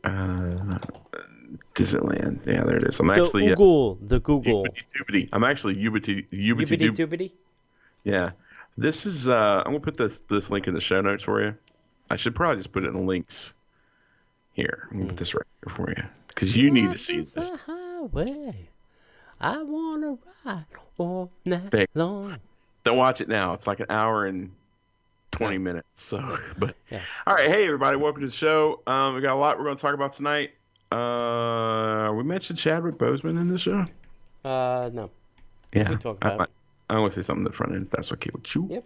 Uh, Disneyland. Yeah, there it is. I'm The actually Google. The Google. Ubity. I'm actually Ubity. Ubity Dubity? Yeah. This is. I'm gonna put this link in the show notes for you. I should probably just put it in the links here. I'm gonna put this right here for you because you need to see Life is this. a highway. I wanna ride all night Big. long. Don't watch it now. It's like an hour and 20 Oh. minutes. So, but Yeah. all right. Hey, everybody. Welcome to the show. We got a lot we're going to talk about tonight. We mentioned Chadwick Boseman in the show. No. Yeah. We talk about it. I want to say something at the front end if that's okay with you.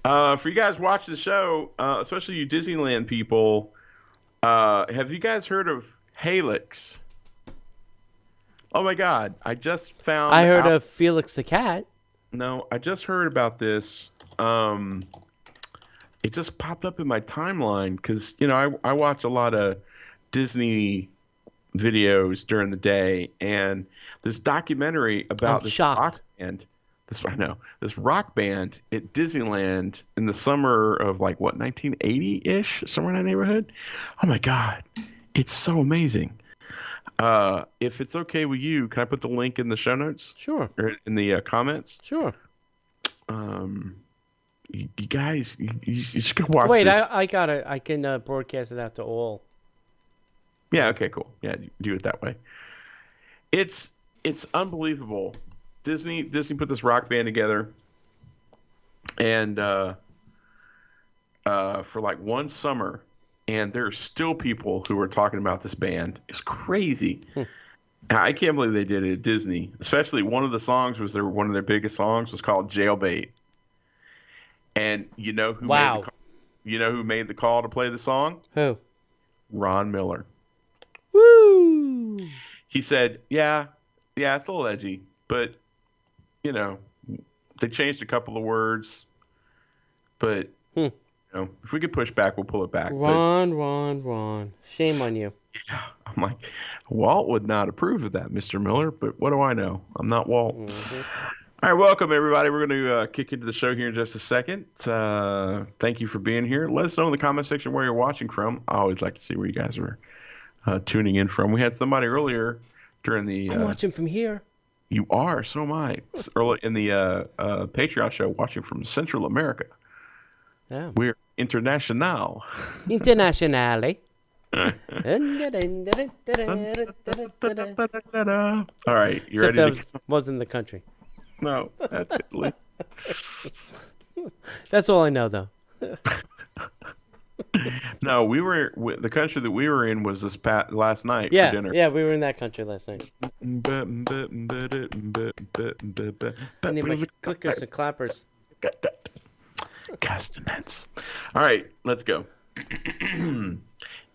Yep. For you guys watching the show, especially you Disneyland people, have you guys heard of Helix? Oh my God. I just found I heard of Felix the Cat. No, I just heard about this. It just popped up in my timeline because, I watch a lot of Disney videos during the day, and this documentary about this rock band. This rock band at Disneyland in the summer of 1980-ish, somewhere in that neighborhood. Oh my God, it's so amazing. If it's okay with you, can I put the link in the show notes? Sure. Or in the comments? Sure. You guys, you should go watch Wait, this. I got it. I can broadcast it out to all. Yeah, okay, cool. Yeah, do it that way. It's unbelievable. Disney put this rock band together, and for one summer, and there are still people who are talking about this band. It's crazy. I can't believe they did it at Disney. Especially one of the songs one of their biggest songs was called Jailbait. And you know who made the call to play the song? Who? Ron Miller. Woo! He said, yeah, it's a little edgy, but they changed a couple of words. But if we could push back, we'll pull it back. Ron. Shame on you. Yeah, I'm like, Walt would not approve of that, Mr. Miller, but what do I know? I'm not Walt. Mm-hmm. All right, welcome, everybody. We're going to kick into the show here in just a second. Thank you for being here. Let us know in the comment section where you're watching from. I always like to see where you guys are tuning in from. We had somebody earlier during the... I'm watching from here. You are, so am I. Early in the Patreon show, watching from Central America. Yeah. We're international. Internationally. All right, you Except ready? that wasn't the country. No, that's Italy. That's all I know, though. No, the country that we were in was last night for dinner. Yeah, we were in that country last night. I need my clickers and clappers. Castanets. All right, let's go.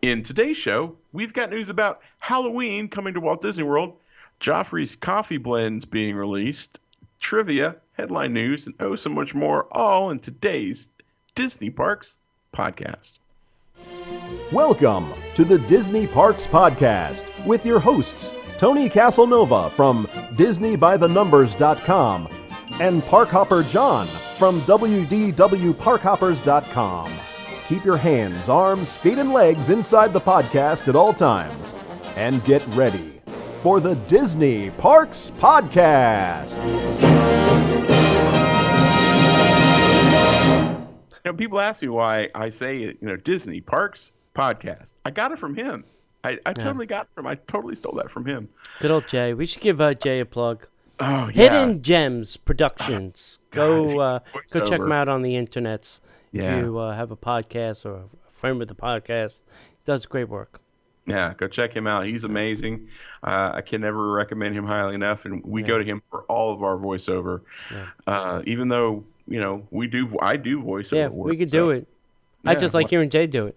In today's show, we've got news about Halloween coming to Walt Disney World, Joffrey's coffee blends being released, trivia, headline news, and so much more, all in today's Disney Parks podcast. Welcome to the Disney Parks Podcast with your hosts, Tony Casanova from DisneyByTheNumbers.com and Parkhopper John from WDWParkhoppers.com. Keep your hands, arms, feet, and legs inside the podcast at all times. And get ready for the Disney Parks Podcast. People ask me why I say, Disney Parks Podcast. I got it from him. I totally got it from. I totally stole that from him. Good old Jay. We should give Jay a plug. Oh, yeah. Hidden Gems Productions. Go check them out on the internets. Yeah. If you have a podcast or a friend with a podcast, he does great work. Yeah, go check him out. He's amazing. I can never recommend him highly enough, and we go to him for all of our voiceover. Yeah. Even though I do voiceover. Yeah, work, we could do it. I just like hearing Jay do it.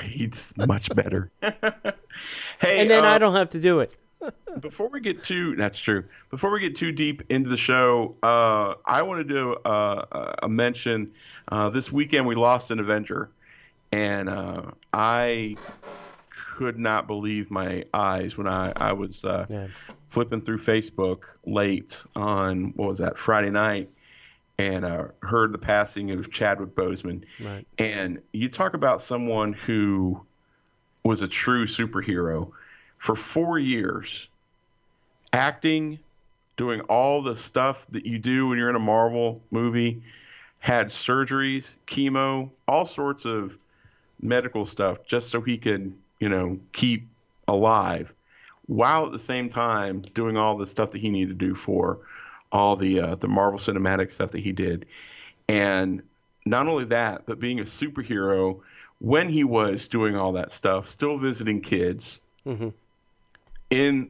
He's much better. Hey, and then I don't have to do it. That's true. Before we get too deep into the show, I want to do a mention. This weekend we lost an Avenger, and I could not believe my eyes when I was flipping through Facebook late on, Friday night, and heard the passing of Chadwick Boseman. Right. And you talk about someone who was a true superhero for 4 years, acting, doing all the stuff that you do when you're in a Marvel movie, had surgeries, chemo, all sorts of medical stuff just so he could, keep alive, while at the same time doing all the stuff that he needed to do for all the Marvel Cinematic stuff that he did. And not only that, but being a superhero when he was doing all that stuff, still visiting kids. Mm-hmm.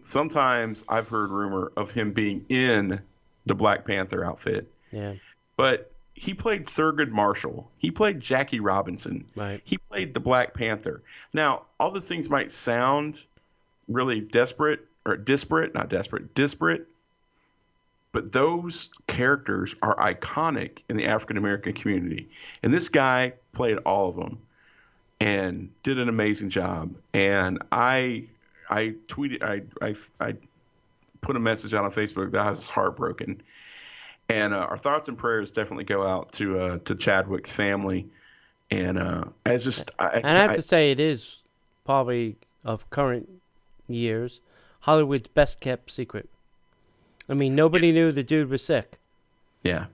Sometimes I've heard rumor of him being in the Black Panther outfit. Yeah. But he played Thurgood Marshall. He played Jackie Robinson. Right. He played the Black Panther. Now, all those things might sound really disparate, but those characters are iconic in the African American community. And this guy played all of them and did an amazing job. And I tweeted, I put a message out on Facebook that I was heartbroken. And our thoughts and prayers definitely go out to Chadwick's family. And I have to say, it is probably of current years Hollywood's best kept secret. I mean, nobody knew the dude was sick. Yeah.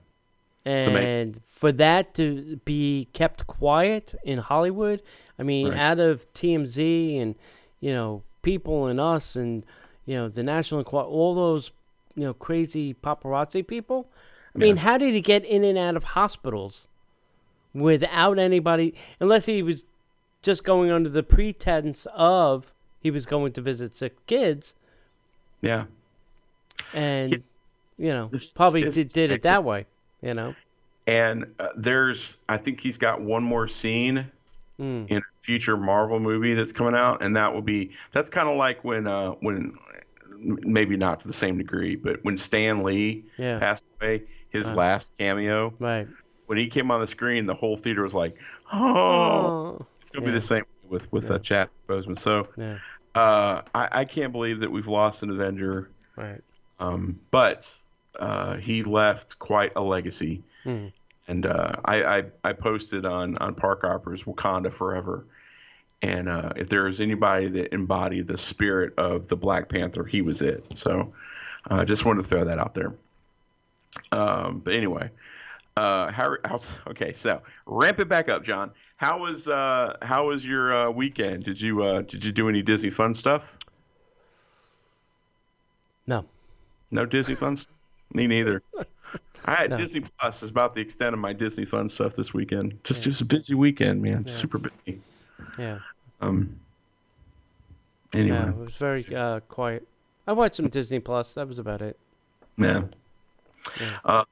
And for that to be kept quiet in Hollywood, I mean, right. Out of TMZ and, People and Us and, the National Enquirer, all those, crazy paparazzi people. I mean, how did he get in and out of hospitals without anybody, unless he was just going under the pretense of he was going to visit sick kids. Yeah. And, probably did it that way, And I think he's got one more scene in a future Marvel movie that's coming out, and that's kind of like when maybe not to the same degree, but when Stan Lee passed away, his last cameo, right? When he came on the screen, the whole theater was like, "Oh, it's gonna be the same with Chadwick Boseman." So, I can't believe that we've lost an Avenger, right? But he left quite a legacy. And I posted on Parkhoppers Wakanda Forever. And if there was anybody that embodied the spirit of the Black Panther, he was it. So I just wanted to throw that out there. But anyway, okay, so ramp it back up, John. How was your weekend? Did you do any Disney fun stuff? No Disney fun stuff? Me neither. I had Disney Plus is about the extent of my Disney fun stuff this weekend. Just a busy weekend, man. Yeah. Super busy. Yeah. Anyway. Yeah, it was very quiet. I watched some Disney Plus. That was about it. Yeah.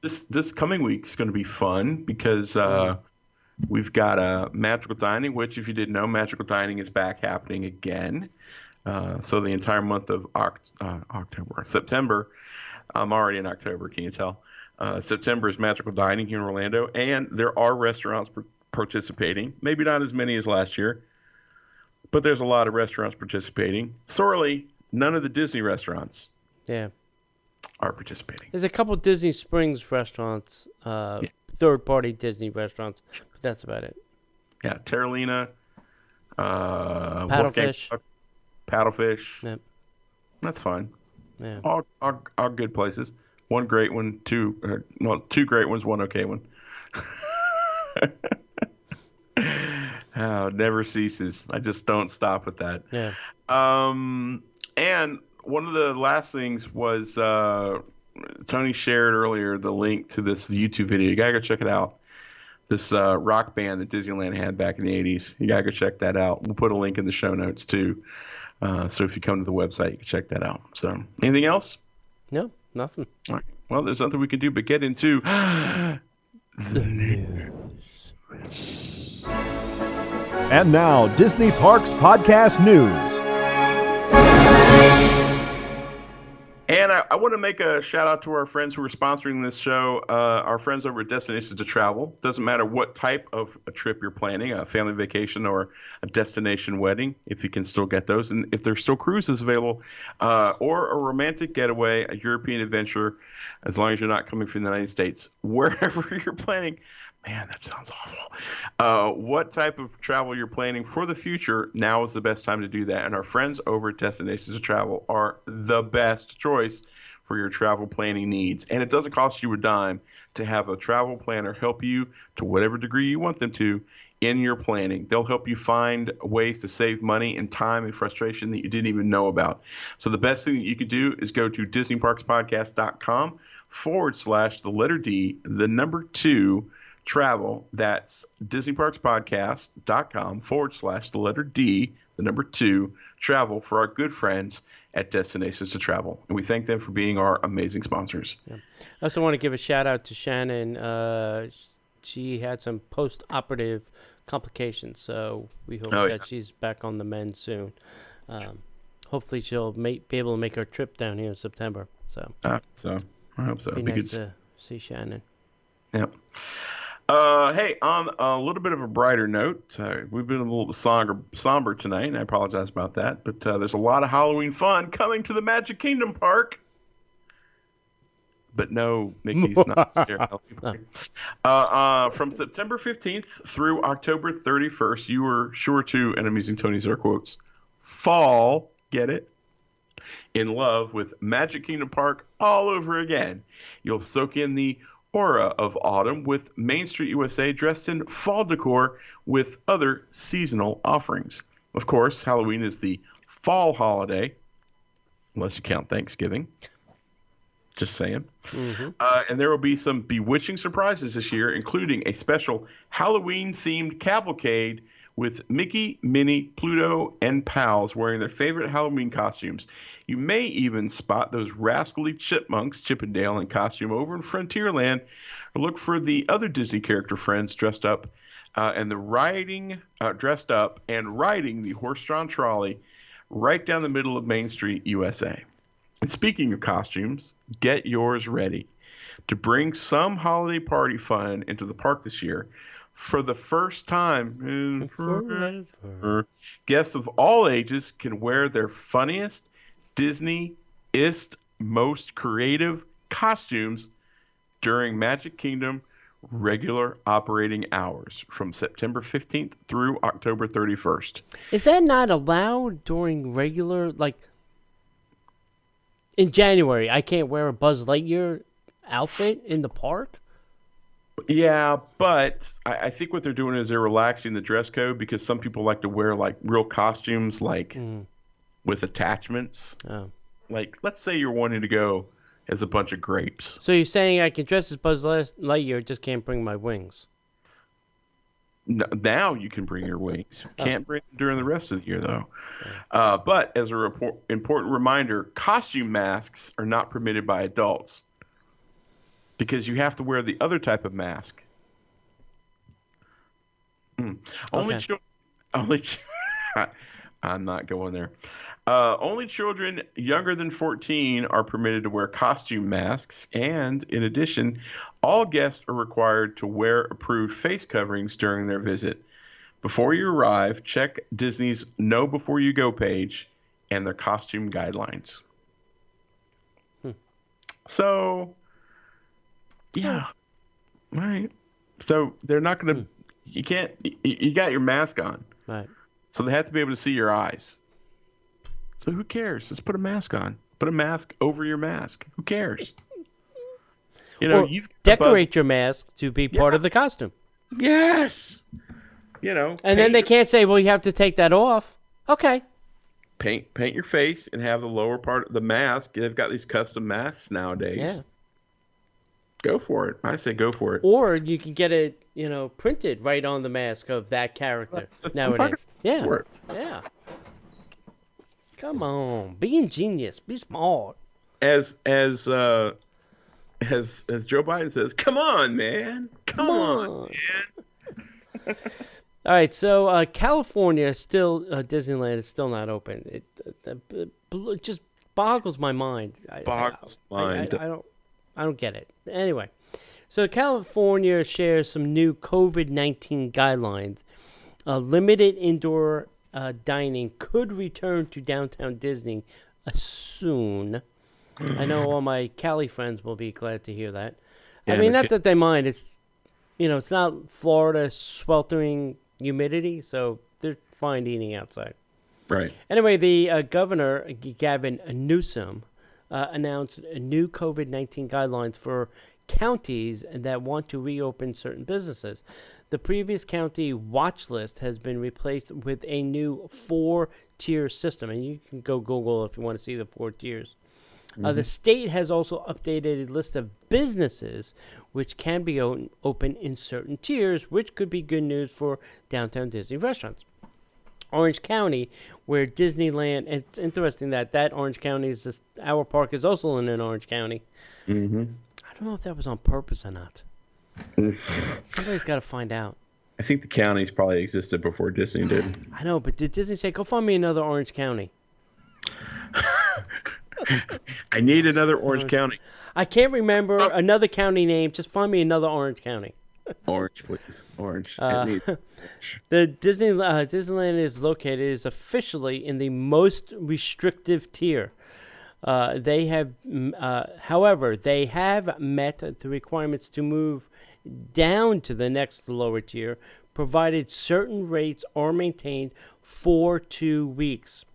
This coming week's going to be fun because we've got Magical Dining, which, if you didn't know, Magical Dining is back happening again. So the entire month of September. I'm already in October. Can you tell? September is Magical Dining here in Orlando, and there are restaurants participating. Maybe not as many as last year, but there's a lot of restaurants participating. Sorely, none of the Disney restaurants are participating. There's a couple Disney Springs restaurants, third-party Disney restaurants, but that's about it. Yeah, Terralina, Paddlefish. Yep. That's fine. Yeah. All good places. One great one, two great ones, one okay one. Oh, it never ceases. I just don't stop with that. Yeah. And one of the last things was Tony shared earlier the link to this YouTube video. You gotta go check it out. This rock band that Disneyland had back in the 80s. You gotta go check that out. We'll put a link in the show notes too. So if you come to the website, you can check that out. So anything else? No, nothing. All right. Well, there's nothing we can do but get into the news. And now, Disney Parks Podcast News. And I want to make a shout out to our friends who are sponsoring this show, our friends over at Destinations to Travel. Doesn't matter what type of a trip you're planning, a family vacation or a destination wedding, if you can still get those. And if there's still cruises available, or a romantic getaway, a European adventure, as long as you're not coming from the United States, wherever you're planning, Man, that sounds awful. What type of travel you're planning for the future, now is the best time to do that. And our friends over at Destinations to Travel are the best choice for your travel planning needs. And it doesn't cost you a dime to have a travel planner help you to whatever degree you want them to in your planning. They'll help you find ways to save money and time and frustration that you didn't even know about. So the best thing that you can do is go to DisneyParksPodcast.com/the letter D, the number 2, travel. That's DisneyParksPodcast.com/the letter D, the number 2, travel, for our good friends at Destinations to Travel. And we thank them for being our amazing sponsors. Yeah. I also want to give a shout out to Shannon. She had some post-operative complications, so we hope that she's back on the mend soon. Hopefully she'll be able to make her trip down here in September. So I hope so. Be nice to see Shannon. Yep. Hey, on a little bit of a brighter note, we've been a little somber tonight, and I apologize about that, but there's a lot of Halloween fun coming to the Magic Kingdom Park. But no, Mickey's not scared. From September 15th through October 31st, you were sure to, and I'm using Tony's air quotes, fall, get it? In love with Magic Kingdom Park all over again. You'll soak in the aura of autumn with Main Street USA dressed in fall decor with other seasonal offerings. Of course, Halloween is the fall holiday, unless you count Thanksgiving. Just saying. Mm-hmm. And there will be some bewitching surprises this year, including a special Halloween-themed cavalcade with Mickey, Minnie, Pluto, and pals wearing their favorite Halloween costumes. You may even spot those rascally chipmunks, Chippendale in costume, over in Frontierland, or look for the other Disney character friends dressed up and riding the horse-drawn trolley right down the middle of Main Street, USA. And speaking of costumes, get yours ready to bring some holiday party fun into the park this year. For the first time in forever, guests of all ages can wear their funniest, Disney-ist, most creative costumes during Magic Kingdom regular operating hours from September 15th through October 31st. Is that not allowed during regular, like, in January, I can't wear a Buzz Lightyear outfit in the park? Yeah, but I think what they're doing is they're relaxing the dress code because some people like to wear, like, real costumes, like, with attachments. Oh. Like, let's say you're wanting to go as a bunch of grapes. So you're saying I can dress as Buzz Lightyear, just can't bring my wings? No, now you can bring your wings. Can't bring them during the rest of the year, though. But as an important reminder, costume masks are not permitted by adults because you have to wear the other type of mask. Only I'm not going there. Only children younger than 14 are permitted to wear costume masks, and in addition, all guests are required to wear approved face coverings during their visit. Before you arrive, check Disney's Know Before You Go page and their costume guidelines. So, yeah. All right. So they're not going to, you got your mask on. Right. So they have to be able to see your eyes. So who cares? Just put a mask on. Put a mask over your mask. Who cares? You know, you've decorate your mask to be part of the costume. Yes. You know. And then they can't say, "Well, you have to take that off." Okay. Paint your face and have the lower part of the mask. They've got these custom masks nowadays. Yeah. Go for it. I say go for it. Or you can get it, printed right on the mask of that character nowadays. Yeah. Yeah. Come on, be ingenious, be smart. As Joe Biden says, "Come on, man, come on, man." All right, so California still Disneyland is still not open. It just boggles my mind. I don't get it. Anyway, so California shares some new COVID-19 guidelines. Limited indoor dining could return to downtown Disney soon. I know all my Cali friends will be glad to hear that. I mean, not that they mind. It's it's not Florida sweltering humidity, so they're fine eating outside. Right. Anyway, the governor, Gavin Newsom, announced new COVID-19 guidelines for counties that want to reopen certain businesses. The previous county watch list has been replaced with a new 4-tier system, and you can go Google if you want to see the 4 tiers. The state has also updated a list of businesses which can be open in certain tiers, which could be good news for downtown Disney restaurants. Orange County, where Disneyland, it's interesting that Orange County is our park is also in Orange County. Mm-hmm. I don't know if that was on purpose or not. Somebody's got to find out. I think the counties probably existed before Disney did. I know, but did Disney say, go find me another Orange County? I need another Orange County. I can't remember another county name. Just find me another Orange County. Orange, please. Orange. The Disneyland is officially in the most restrictive tier. However, they have met the requirements to move down to the next lower tier, provided certain rates are maintained for 2 weeks.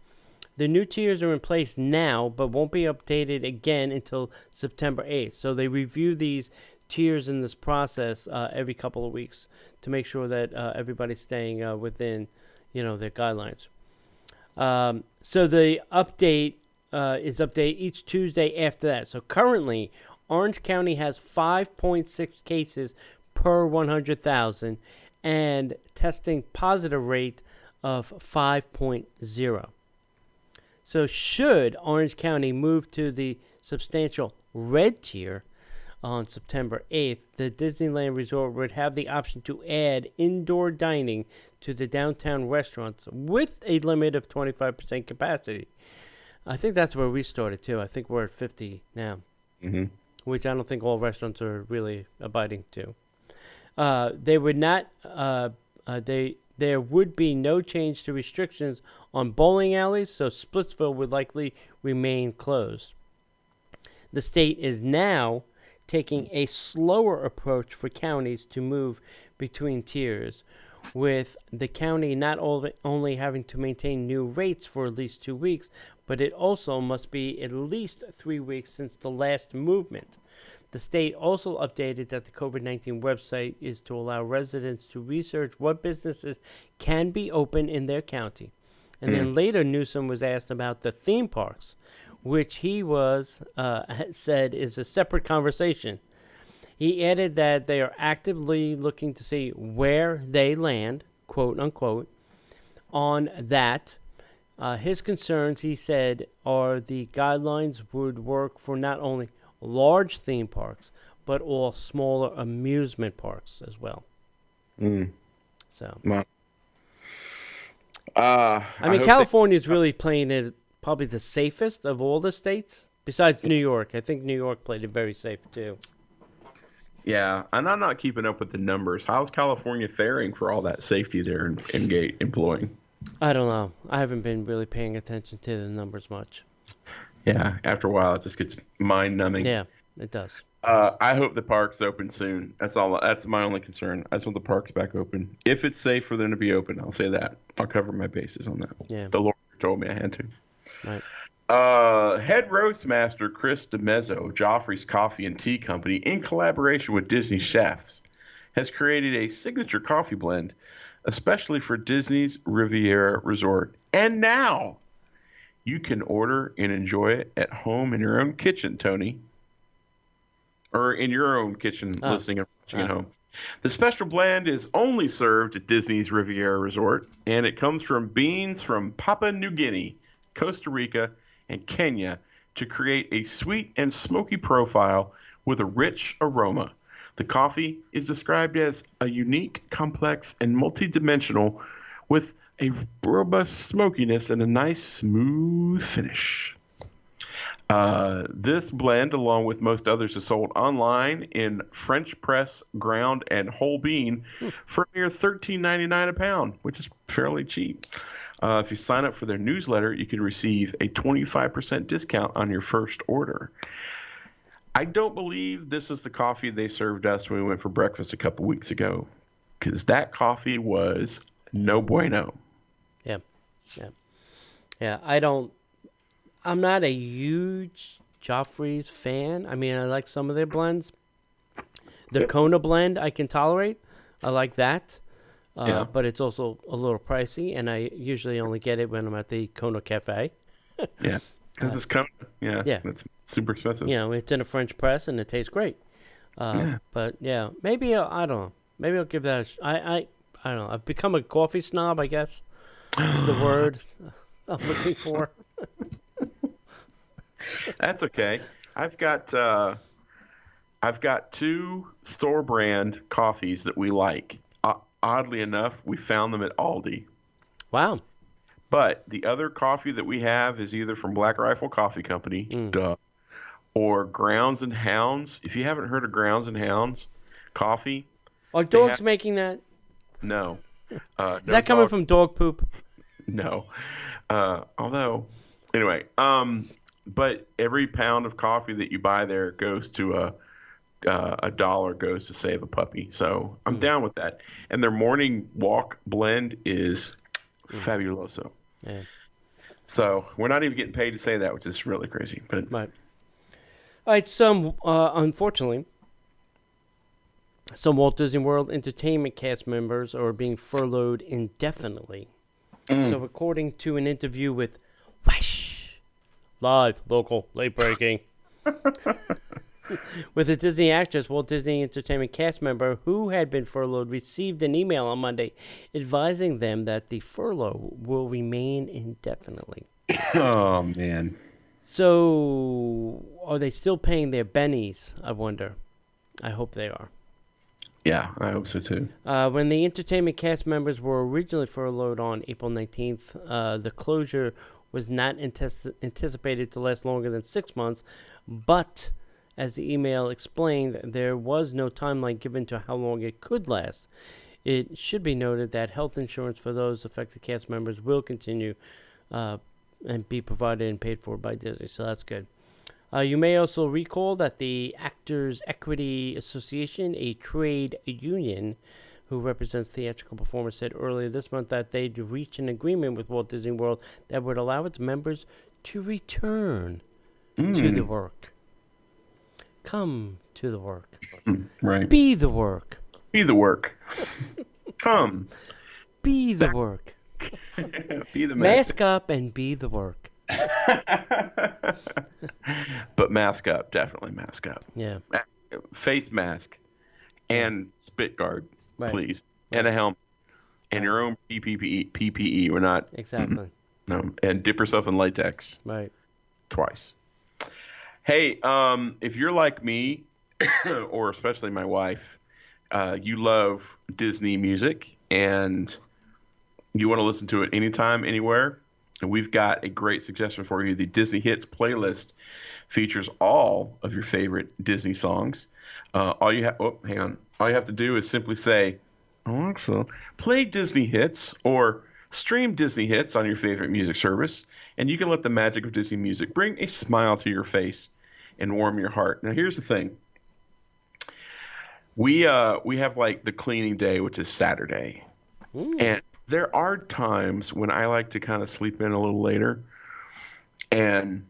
The new tiers are in place now, but won't be updated again until September 8th. So they review these tiers in this process every couple of weeks to make sure that everybody's staying within, their guidelines. So the update is updated each Tuesday after that. So currently, Orange County has 5.6 cases per 100,000 and testing positive rate of 5.0. So should Orange County move to the substantial red tier on September 8th, the Disneyland Resort would have the option to add indoor dining to the downtown restaurants with a limit of 25% capacity. I think that's where we started too. I think we're at 50 now, which I don't think all restaurants are really abiding to. There would be no change to restrictions on bowling alleys, so Splitsville would likely remain closed. The state is now taking a slower approach for counties to move between tiers, with the county not only having to maintain new rates for at least 2 weeks, but it also must be at least 3 weeks since the last movement. The state also updated that the COVID-19 website is to allow residents to research what businesses can be open in their county. And then later, Newsom was asked about the theme parks, which he said is a separate conversation. He added that they are actively looking to see where they land, quote unquote, on that. His concerns, he said, are the guidelines would work for not only large theme parks, but all smaller amusement parks as well. So, wow. California is really playing it probably the safest of all the states, besides New York. I think New York played it very safe too. Yeah, and I'm not keeping up with the numbers. How's California faring for all that safety they're employing? I don't know. I haven't been really paying attention to the numbers much. Yeah, after a while, it just gets mind-numbing. Yeah, it does. I hope the park's open soon. That's all. That's my only concern. I just want the parks back open. If it's safe for them to be open, I'll say that. I'll cover my bases on that. Yeah. The Lord told me I had to. Right. Head roast master Chris DeMezzo of Joffrey's Coffee and Tea Company, in collaboration with Disney chefs, has created a signature coffee blend, especially for Disney's Riviera Resort. And now you can order and enjoy it at home in your own kitchen, Tony. Or in your own kitchen, listening and watching at home. The special blend is only served at Disney's Riviera Resort, and it comes from beans from Papua New Guinea, Costa Rica, and Kenya to create a sweet and smoky profile with a rich aroma. The coffee is described as a unique, complex, and multi-dimensional with a robust smokiness and a nice, smooth finish. This blend, along with most others, is sold online in French press, ground, and whole bean for a mere $13.99 a pound, which is fairly cheap. If you sign up for their newsletter, you can receive a 25% discount on your first order. I don't believe this is the coffee they served us when we went for breakfast a couple weeks ago, because that coffee was no bueno. Yeah, yeah, yeah. I'm not a huge Joffrey's fan. I mean, I like some of their blends. The Kona blend I can tolerate. I like that. Yeah. But it's also a little pricey, and I usually only get it when I'm at the Kona Cafe. Yeah. Because it's Kona. Yeah. Yeah. It's super expensive. You know, it's in a French press, and it tastes great. Yeah. But, yeah, maybe, I don't know. Maybe I'll give that I don't know. I've become a coffee snob, I guess, is the word I'm looking for. That's okay. I've got 2 store brand coffees that we like. Oddly enough, we found them at Aldi. Wow. But the other coffee that we have is either from Black Rifle Coffee Company, duh, or Grounds and Hounds. If you haven't heard of Grounds and Hounds coffee, are dogs making that? No. Is that coming from dog poop? No. Although, anyway, but every pound of coffee that you buy there goes to $1 goes to save a puppy. So I'm down with that. And their morning walk blend is fabuloso. Yeah. So we're not even getting paid to say that, which is really crazy. But right. All right. Unfortunately, some Walt Disney World Entertainment cast members are being furloughed indefinitely. So according to an interview with Wesh, live, local, late breaking, with a Disney actress, Walt Disney Entertainment cast member who had been furloughed received an email on Monday advising them that the furlough will remain indefinitely. Oh, man. So, are they still paying their bennies, I wonder? I hope they are. Yeah, I hope so, too. When the entertainment cast members were originally furloughed on April 19th, the closure was not anticipated to last longer than 6 months, but as the email explained, there was no timeline given to how long it could last. It should be noted that health insurance for those affected cast members will continue and be provided and paid for by Disney, so that's good. You may also recall that the Actors Equity Association, a trade union who represents theatrical performers, said earlier this month that they'd reached an agreement with Walt Disney World that would allow its members to return to the work. Come to the work. Right. Be the work. Be the work. Come. Be the work. Be the mask up and be the work. But mask up, definitely mask up. Yeah. Face mask and spit guard, please, and a helmet and your own PPE. We're not exactly. No, and dip yourself in latex. Right. Twice. Hey, if you're like me, or especially my wife, you love Disney music and you want to listen to it anytime, anywhere, and we've got a great suggestion for you. The Disney Hits playlist features all of your favorite Disney songs. All you have to do is simply say, Alexa, play Disney Hits, or stream Disney Hits on your favorite music service, and you can let the magic of Disney music bring a smile to your face and warm your heart. Now, here's the thing. We have like the cleaning day, which is Saturday. And there are times when I like to kind of sleep in a little later. And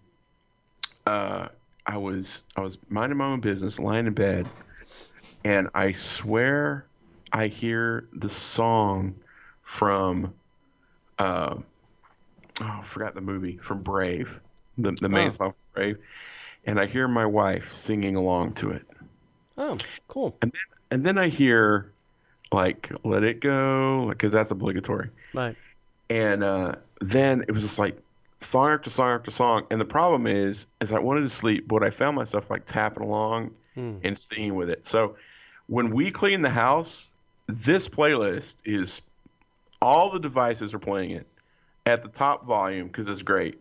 I was minding my own business, lying in bed, and I swear I hear the song from I forgot the movie, from Brave, the main song from Brave, and I hear my wife singing along to it. Oh, cool. And then I hear like Let It Go, because that's obligatory. Right. And then it was just like song after song after song. And the problem is I wanted to sleep, but I found myself like tapping along and singing with it. So when we clean the house, this playlist is all the devices are playing it at the top volume because it's great.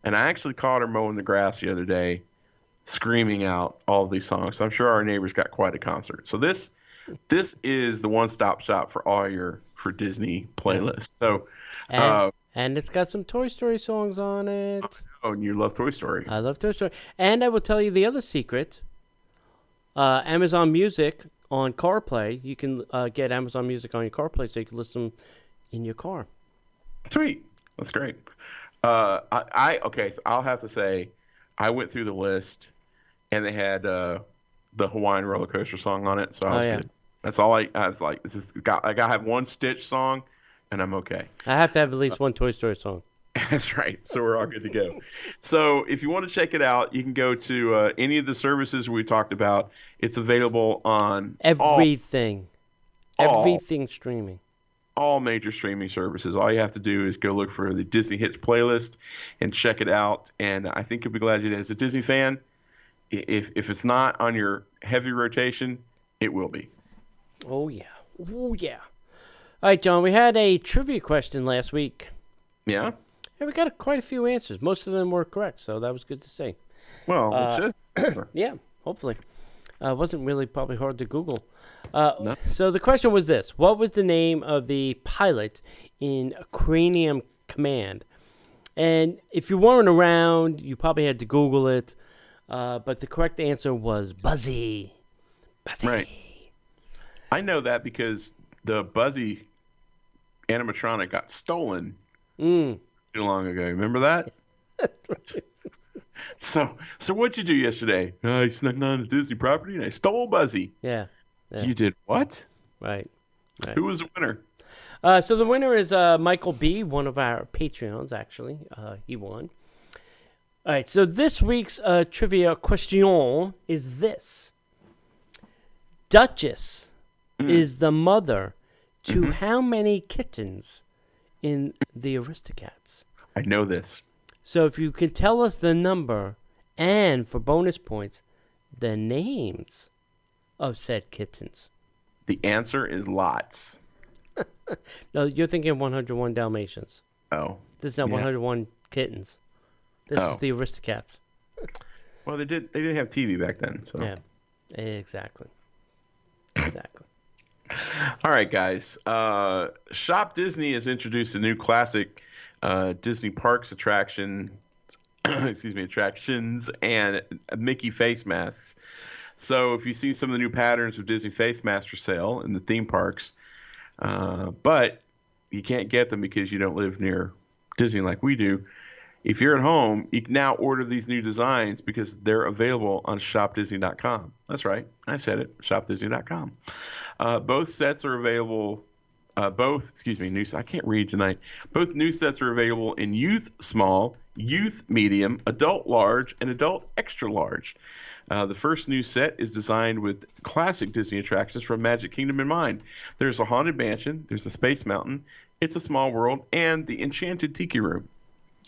And I actually caught her mowing the grass the other day, screaming out all of these songs. So I'm sure our neighbors got quite a concert. So this is the one-stop shop for Disney playlists. So and it's got some Toy Story songs on it. Oh, and you love Toy Story. I love Toy Story. And I will tell you the other secret. Amazon Music on CarPlay. You can get Amazon Music on your CarPlay so you can listen in your car. Sweet. That's great. Okay, so I'll have to say, I went through the list, and they had the Hawaiian roller coaster song on it, so I was good. That's all I was like. I gotta have one Stitch song, and I'm okay. I have to have at least one Toy Story song. That's right. So we're all good to go. So if you want to check it out, you can go to any of the services we talked about. It's available on everything streaming. All major streaming services. All you have to do is go look for the Disney Hits playlist and check it out. And I think you'll be glad you did. As a Disney fan, if it's not on your heavy rotation, it will be. Oh, yeah. Oh, yeah. All right, John, we had a trivia question last week. Yeah? And we got quite a few answers. Most of them were correct, so that was good to see. Well, it should. Yeah, hopefully. It wasn't really probably hard to Google. No. So the question was this. What was the name of the pilot in Cranium Command? And if you weren't around, you probably had to Google it. But the correct answer was Buzzy. Buzzy. Right. I know that because the Buzzy animatronic got stolen too long ago. Remember that? So what'd you do yesterday? I snuck on the Disney property and I stole Buzzy. Yeah. You did what? Right. Who was the winner? So the winner is Michael B., one of our Patreons, actually. He won. All right, so this week's trivia question is this. Duchess is the mother to how many kittens in the Aristocats? I know this. So if you can tell us the number and, for bonus points, the names of said kittens. The answer is lots. No, you're thinking of 101 Dalmatians. Oh. This is not 101 kittens. This is the Aristocats. Well, they didn't have TV back then, so. Yeah, exactly. All right, guys. Shop Disney has introduced a new classic Disney Parks attractions and Mickey face masks. So if you see some of the new patterns of Disney face masks for sale in the theme parks, but you can't get them because you don't live near Disney like we do, if you're at home, you can now order these new designs because they're available on shopdisney.com. That's right. I said it. Shopdisney.com. Both sets are available. I can't read tonight. Both new sets are available in youth small, youth medium, adult large, and adult extra large. The first new set is designed with classic Disney attractions from Magic Kingdom in mind. There's a Haunted Mansion, there's a Space Mountain, It's a Small World, and the Enchanted Tiki Room.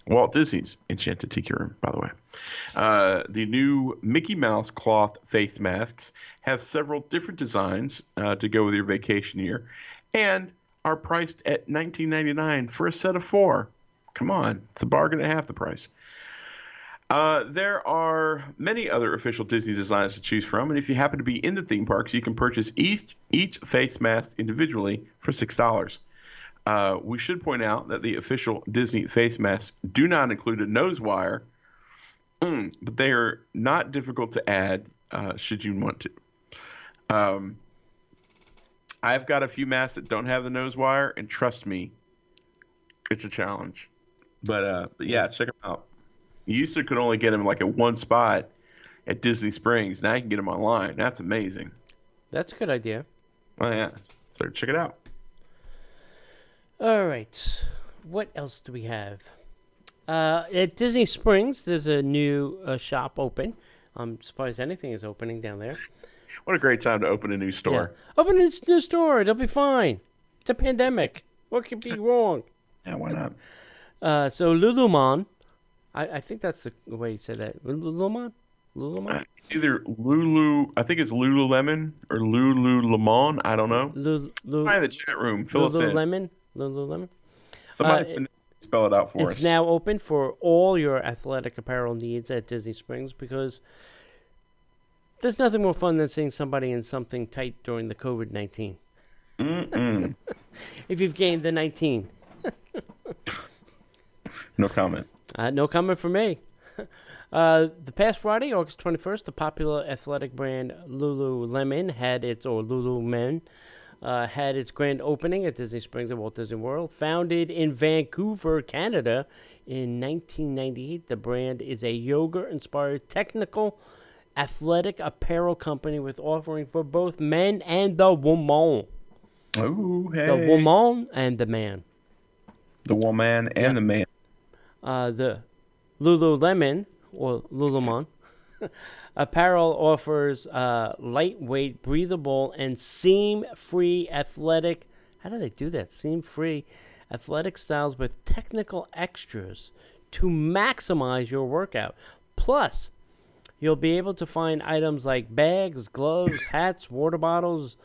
Walt Disney's Enchanted Tiki Room, by the way. The new Mickey Mouse cloth face masks have several different designs to go with your vacation year and are priced at $19.99 for a set of 4. Come on, it's a bargain at half the price. There are many other official Disney designs to choose from, and if you happen to be in the theme parks, you can purchase each face mask individually for $6. We should point out that the official Disney face masks do not include a nose wire, but they are not difficult to add should you want to. I've got a few masks that don't have the nose wire, and trust me, it's a challenge. But yeah, check them out. You used to could only get them like at one spot at Disney Springs. Now you can get them online. That's amazing. That's a good idea. Oh, yeah. So check it out. All right. What else do we have? At Disney Springs, there's a new shop open. I'm surprised anything is opening down there. What a great time to open a new store. Yeah. Open a new store. It'll be fine. It's a pandemic. What could be wrong? Yeah, why not? So Lululemon, I think that's the way you say that. Lululemon? It's either I think it's Lululemon or Lululemon. I don't know. Somebody in the chat room, fill us in. Lululemon. Somebody spell it out for us. It's now open for all your athletic apparel needs at Disney Springs because there's nothing more fun than seeing somebody in something tight during the COVID-19. If you've gained the 19. No comment. No comment from me. The past Friday, August 21st, the popular athletic brand Lululemon had its grand opening at Disney Springs at Walt Disney World. Founded in Vancouver, Canada in 1998, the brand is a yoga-inspired technical athletic apparel company with offering for both men and the woman. Oh, hey. The woman and the man. The woman and the man. The Lululemon, or Lululemon, apparel offers lightweight, breathable, and seam-free athletic... How do they do that? Seam-free athletic styles with technical extras to maximize your workout. Plus, you'll be able to find items like bags, gloves, hats, water bottles,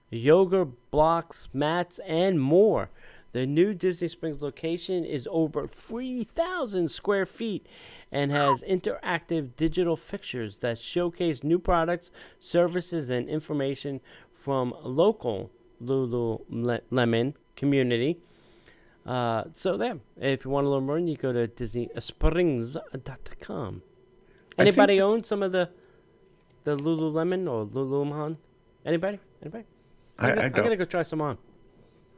yoga blocks, mats, and more. The new Disney Springs location is over 3,000 square feet and has interactive digital fixtures that showcase new products, services, and information from local Lululemon community. So there, if you want to learn more, you go to DisneySprings.com. Anybody own some of the Lululemon or Lululemon? Anybody? I'm going to go try some on.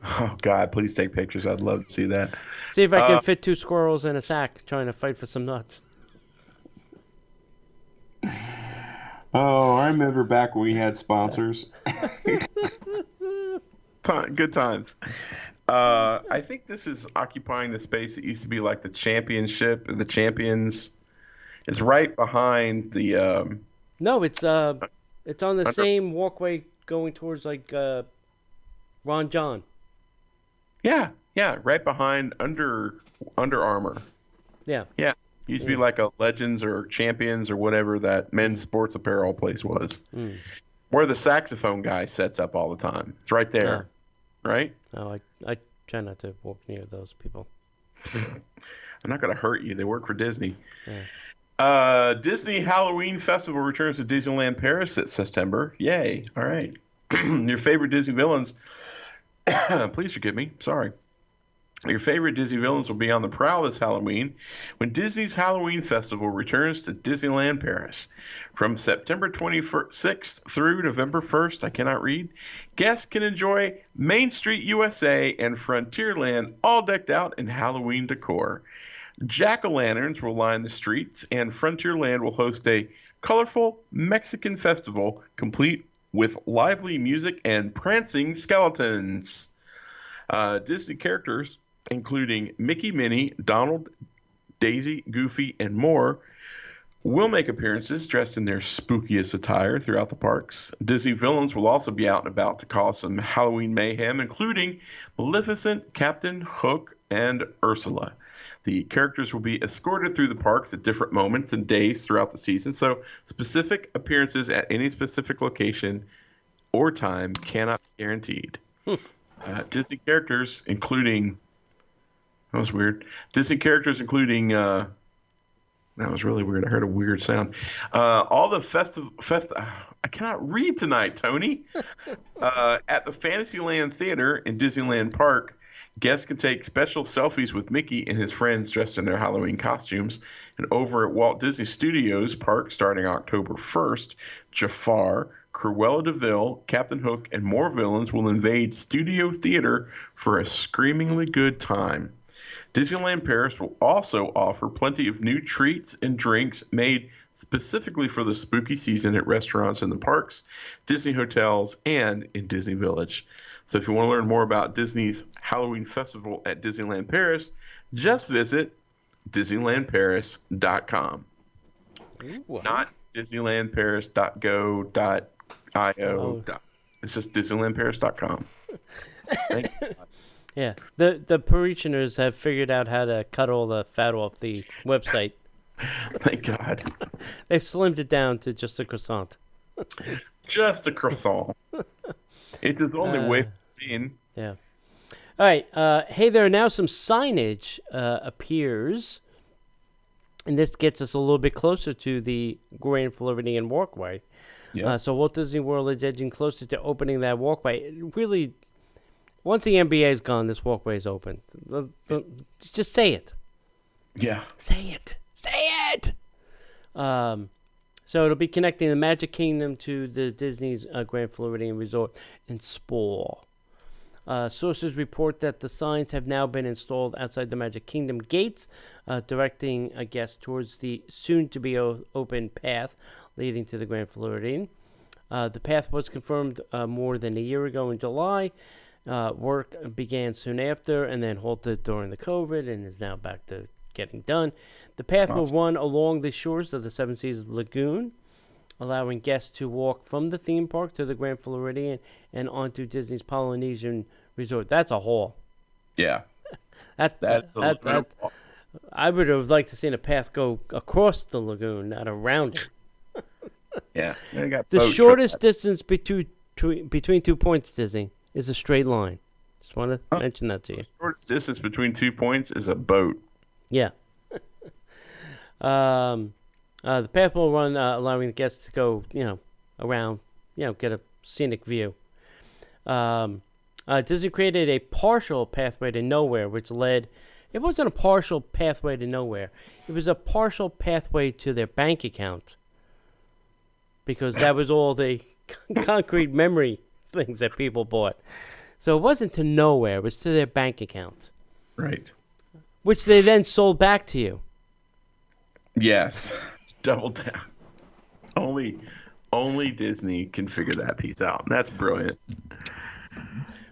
Oh, God, please take pictures. I'd love to see that. See if I can fit 2 squirrels in a sack trying to fight for some nuts. Oh, I remember back when we had sponsors. Good times. I think this is occupying the space that used to be like the championship, the champions. It's right behind the... No, it's on the same walkway going towards like Ron John. Yeah, right behind Under Armour. Yeah. Used to be like a Legends or Champions or whatever that men's sports apparel place was. Where the saxophone guy sets up all the time. It's right there. Right? Oh, I try not to walk near those people. I'm not going to hurt you. They work for Disney. Yeah. Disney Halloween Festival returns to Disneyland Paris this September. Yay. All right. Your favorite Disney villains. Please forgive me. Sorry. Your favorite Disney villains will be on the prowl this Halloween when Disney's Halloween Festival returns to Disneyland Paris. From September 26th through November 1st, I cannot read, guests can enjoy Main Street USA and Frontierland all decked out in Halloween decor. Jack-o'-lanterns will line the streets, and Frontierland will host a colorful Mexican festival complete with lively music and prancing skeletons. Disney characters, including Mickey, Minnie, Donald, Daisy, Goofy, and more, will make appearances dressed in their spookiest attire throughout the parks. Disney villains will also be out and about to cause some Halloween mayhem, including Maleficent, Captain Hook, and Ursula. The characters will be escorted through the parks at different moments and days throughout the season, so specific appearances at any specific location or time cannot be guaranteed. Disney characters, including... That was weird. Disney characters, including... that was really weird. I heard a weird sound. All the I cannot read tonight, Tony. At the Fantasyland Theater in Disneyland Park, guests can take special selfies with Mickey and his friends dressed in their Halloween costumes. And over at Walt Disney Studios Park, starting October 1st, Jafar, Cruella de Vil, Captain Hook, and more villains will invade Studio Theater for a screamingly good time. Disneyland Paris will also offer plenty of new treats and drinks made specifically for the spooky season at restaurants in the parks, Disney hotels, and in Disney Village. So if you want to learn more about Disney's Halloween Festival at Disneyland Paris, just visit DisneylandParis.com. Not DisneylandParis.go.io. It's just DisneylandParis.com. Thank you. Yeah, the parishioners have figured out how to cut all the fat off the website. Thank God. They've slimmed it down to just a croissant. Just a croissant. It's his only way to see. Yeah. All right. Hey, there are now some signage appears, and this gets us a little bit closer to the Grand Floridian Walkway. Yeah. So Walt Disney World is edging closer to opening that walkway. It really, once the NBA is gone, this walkway is open. Just say it. Yeah. Say it. Say it. So it'll be connecting the Magic Kingdom to the Disney's Grand Floridian Resort in Spa. Sources report that the signs have now been installed outside the Magic Kingdom gates, directing a guest towards the soon-to-be-open path leading to the Grand Floridian. The path was confirmed more than a year ago in July. Work began soon after and then halted during the COVID and is now back to getting done. The path will run along the shores of the Seven Seas Lagoon, allowing guests to walk from the theme park to the Grand Floridian and onto Disney's Polynesian Resort. That's a haul. Yeah. That's I would have liked to seen a path go across the lagoon, not around it. Yeah. The shortest distance between 2 points, Disney, is a straight line. Just want to mention that to you. The shortest distance between 2 points is a boat. Yeah. The path will run, allowing the guests to go, around, get a scenic view. Disney created a partial pathway to nowhere, which led. It wasn't a partial pathway to nowhere. It was a partial pathway to their bank account, because that was all the concrete memory things that people bought. So it wasn't to nowhere. It was to their bank account. Right. Which they then sold back to you. Yes. Double down. Only Disney can figure that piece out. And that's brilliant.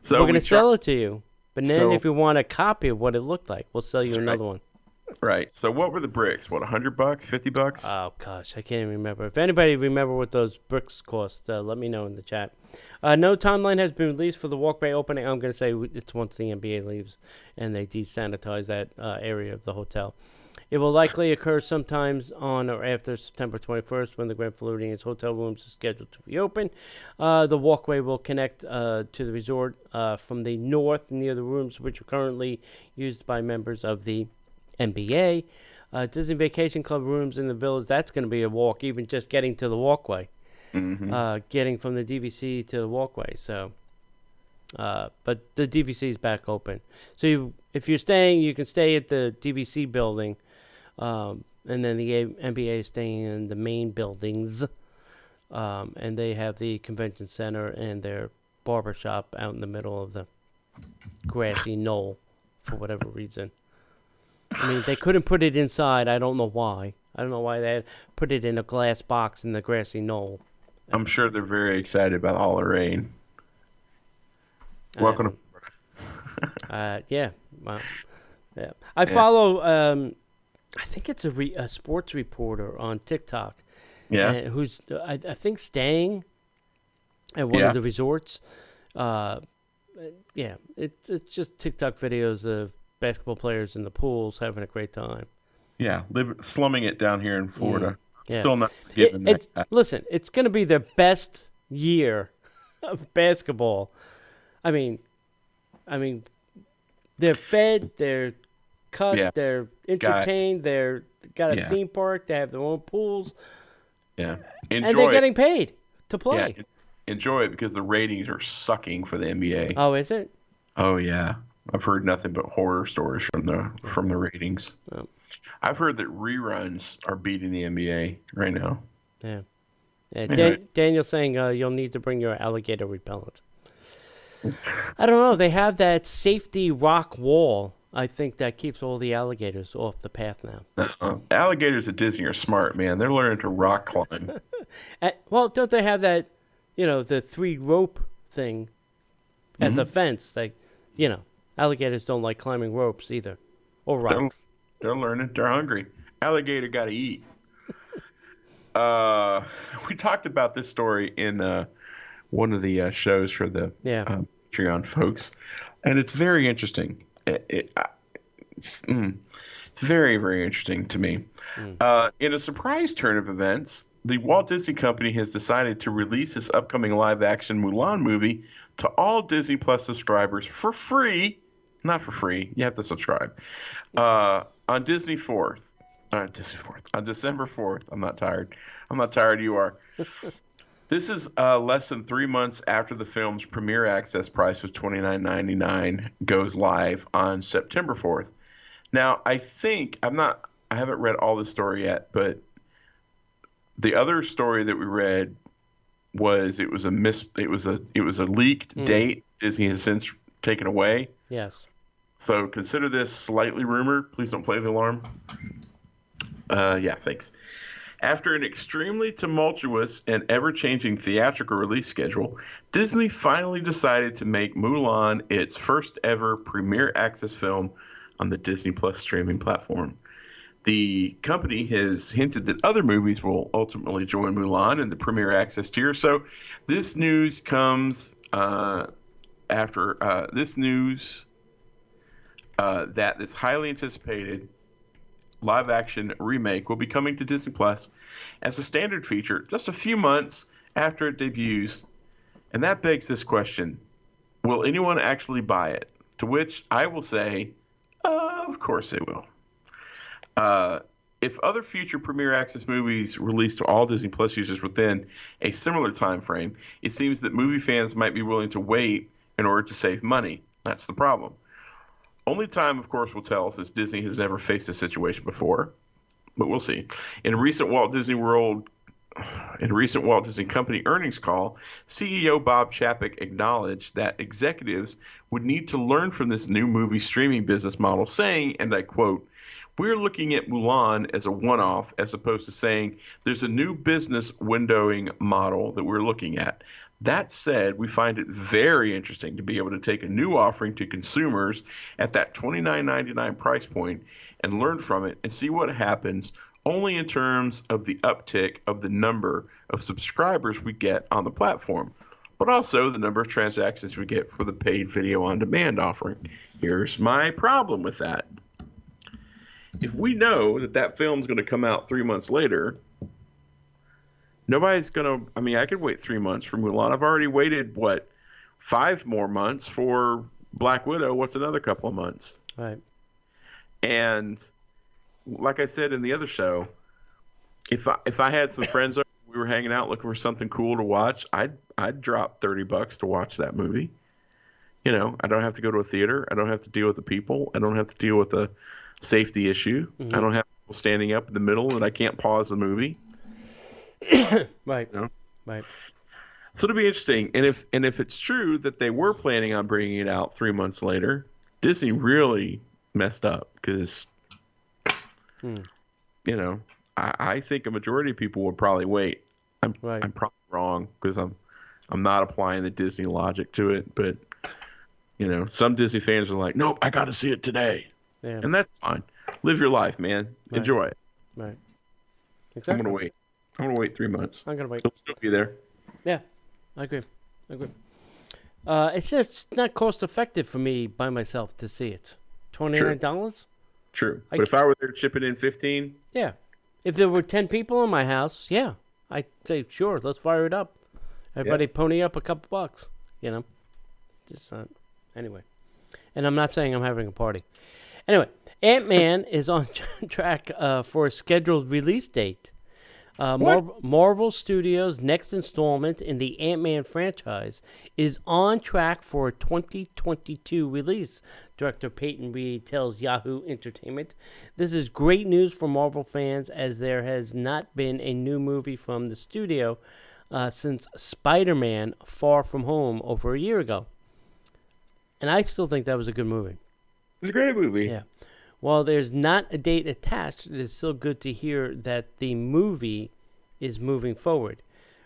So we're going to sell it to you. But then if you want a copy of what it looked like, we'll sell you another one. Right. So what were the bricks? What, $100, $50? Oh, gosh, I can't even remember. If anybody remember what those bricks cost, let me know in the chat. No timeline has been released for the walkway opening. I'm going to say it's once the NBA leaves and they desanitize that area of the hotel. It will likely occur sometimes on or after September 21st when the Grand Floridian's hotel rooms are scheduled to reopen. The walkway will connect to the resort from the north near the rooms which are currently used by members of the NBA. Disney Vacation Club rooms in the village, that's going to be a walk, even just getting to the walkway. Mm-hmm. Getting from the DVC to the walkway. So, but the DVC is back open. So if you're staying, you can stay at the DVC building. And then the NBA is staying in the main buildings. And they have the convention center and their barber shop out in the middle of the grassy knoll for whatever reason. I mean, they couldn't put it inside. I don't know why. I don't know why they put it in a glass box in the grassy knoll. I'm sure they're very excited about all the rain. Welcome to Florida. Yeah. Well, yeah. I follow, I think it's a sports reporter on TikTok. Yeah. Who's, I think, staying at one of the resorts. Yeah. It's just TikTok videos of basketball players in the pools having a great time. Yeah, slumming it down here in Florida. Yeah. Still not giving that. Listen, it's going to be the best year of basketball. I mean, they're fed, they're cut, they're entertained, they're got a theme park, they have their own pools. Yeah, and they're getting paid to play. Yeah, enjoy it because the ratings are sucking for the NBA. Oh, is it? Oh yeah, I've heard nothing but horror stories from the ratings. Oh. I've heard that reruns are beating the NBA right now. Yeah. Anyway. Daniel's saying you'll need to bring your alligator repellent. I don't know. They have that safety rock wall, I think, that keeps all the alligators off the path now. Alligators at Disney are smart, man. They're learning to rock climb. Well, don't they have that, the 3-rope thing as a fence? Like, alligators don't like climbing ropes either, or rocks. They're learning. They're hungry. Alligator got to eat. We talked about this story in one of the shows for the Patreon folks, and it's very interesting. It's very, very interesting to me. In a surprise turn of events, the Walt Disney Company has decided to release its upcoming live-action Mulan movie to all Disney Plus subscribers for free. Not for free. You have to subscribe. On December 4th. I'm not tired. You are. This is less than 3 months after the film's premiere access price was $29.99 goes live on September 4th. Now, I haven't read all the story yet, but the other story that we read was it was a leaked date Disney has since taken away. Yes. So consider this slightly rumored. Please don't play the alarm. Yeah, thanks. After an extremely tumultuous and ever-changing theatrical release schedule, Disney finally decided to make Mulan its first ever premiere access film on the Disney Plus streaming platform. The company has hinted that other movies will ultimately join Mulan in the premiere access tier. So this news comes after this news that this highly anticipated live-action remake will be coming to Disney Plus as a standard feature just a few months after it debuts. And that begs this question: will anyone actually buy it? To which I will say, of course they will. If other future Premier Access movies released to all Disney Plus users within a similar time frame, it seems that movie fans might be willing to wait in order to save money. That's the problem. Only time, of course, will tell, since Disney has never faced a situation before, but we'll see. In a recent Walt Disney Company earnings call, CEO Bob Chapek acknowledged that executives would need to learn from this new movie streaming business model, saying, and I quote, "We're looking at Mulan as a one-off as opposed to saying there's a new business windowing model that we're looking at. That said, we find it very interesting to be able to take a new offering to consumers at that $29.99 price point and learn from it and see what happens, only in terms of the uptick of the number of subscribers we get on the platform, but also the number of transactions we get for the paid video on demand offering. Here's my problem with that. If we know that film's going to come out 3 months later, nobody's going to, I could wait 3 months for Mulan. I've already waited, 5 more months for Black Widow. What's another couple of months? Right. And like I said in the other show, if I had some friends over, we were hanging out looking for something cool to watch, I'd drop $30 to watch that movie. I don't have to go to a theater. I don't have to deal with the people. I don't have to deal with the safety issue. Mm-hmm. I don't have people standing up in the middle and I can't pause the movie. Right. Right. So it'll be interesting. And if it's true that they were planning on bringing it out 3 months later, Disney really messed up because, I think a majority of people would probably wait. I'm probably wrong because I'm not applying the Disney logic to it. But, some Disney fans are like, nope, I got to see it today. Yeah. And that's fine. Live your life, man. Right. Enjoy it. Right. Exactly. I'm going to wait 3 months. I'm going to wait. It'll still be there. Yeah, I agree. It's just not cost effective for me by myself to see it. $29? True. But if I were there chipping in 15? Yeah. If there were 10 people in my house, yeah. I'd say, sure, let's fire it up. Everybody pony up a couple bucks, Just, anyway. And I'm not saying I'm having a party. Anyway, Ant-Man is on track for a scheduled release date. Marvel Studios' next installment in the Ant-Man franchise is on track for a 2022 release, director Peyton Reed tells Yahoo Entertainment. This is great news for Marvel fans, as there has not been a new movie from the studio since Spider-Man Far From Home over a year ago. And I still think that was a good movie. It was a great movie. Yeah. While there's not a date attached, it is still good to hear that the movie is moving forward.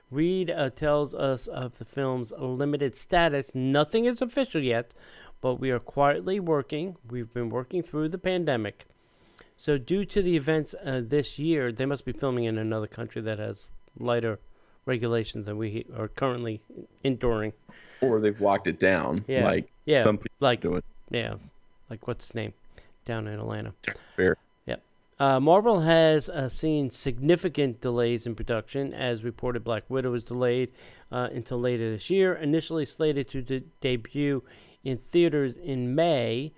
Reed tells us of the film's limited status. Nothing is official yet, but we are quietly working. We've been working through the pandemic. So due to the events this year, they must be filming in another country that has lighter regulations than we are currently enduring. Or they've locked it down. Some people do it. Yeah. Like, what's his name? Down in Atlanta. Fair. Yep. Marvel has seen significant delays in production. As reported, Black Widow was delayed until later this year. Initially slated to debut in theaters in May,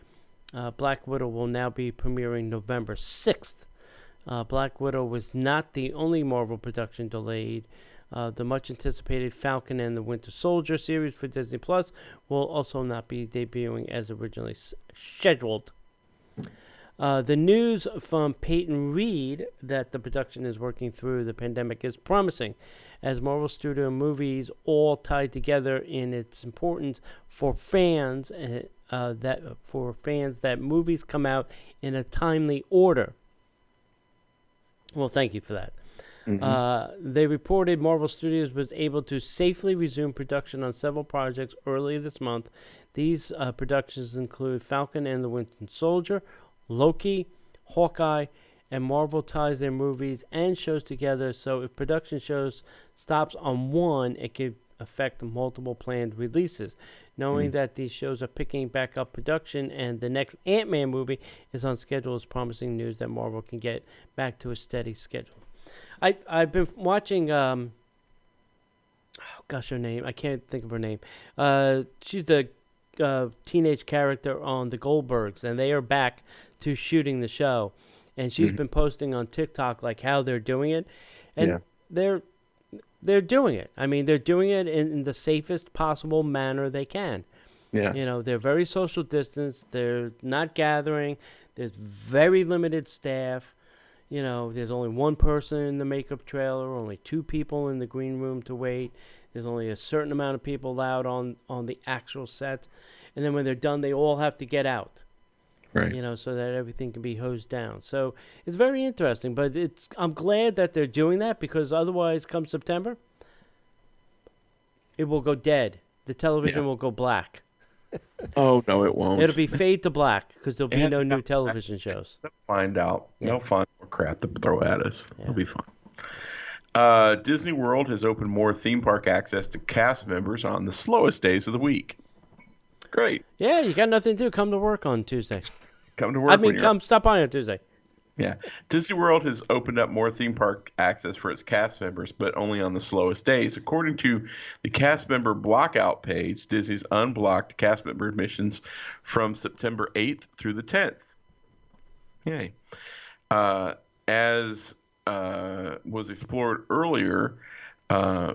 Black Widow will now be premiering November 6th. Black Widow was not the only Marvel production delayed. The much-anticipated Falcon and the Winter Soldier series for Disney Plus will also not be debuting as originally scheduled. The news from Peyton Reed that the production is working through the pandemic is promising, as Marvel Studio movies all tied together in its importance for fans. That movies come out in a timely order. Well, thank you for that. They reported Marvel Studios was able to safely resume production on several projects earlier this month. These productions include Falcon and the Winter Soldier, Loki, Hawkeye, and Marvel ties their movies and shows together, so if production shows stops on one, it could affect multiple planned releases. Knowing that these shows are picking back up production and the next Ant-Man movie is on schedule is promising news that Marvel can get back to a steady schedule. I've been watching, her name, I can't think of her name. She's the teenage character on The Goldbergs, and they are back to shooting the show. And she's been posting on TikTok like how they're doing it, and they're doing it. I mean, they're doing it in the safest possible manner they can. Yeah. You know, they're very social distance. They're not gathering. There's very limited staff. You know, there's only one person in the makeup trailer, only 2 people in the green room to wait. There's only a certain amount of people allowed on the actual set. And then when they're done, they all have to get out. Right. You know, so that everything can be hosed down. So it's very interesting, but I'm glad that they're doing that, because otherwise, come September, it will go dead. The television will go black. Oh, no, it won't. It'll be fade to black because there'll be no new television shows. They'll find out. Yeah. They'll find more crap to throw at us. Yeah. It'll be fun. Disney World has opened more theme park access to cast members on the slowest days of the week. Great. Yeah, you got nothing to do. Come to work on Tuesday. Come to work. Come stop by on Tuesday. Yeah. Disney World has opened up more theme park access for its cast members, but only on the slowest days. According to the cast member blockout page, Disney's unblocked cast member admissions from September 8th through the 10th. Yay. As was explored earlier,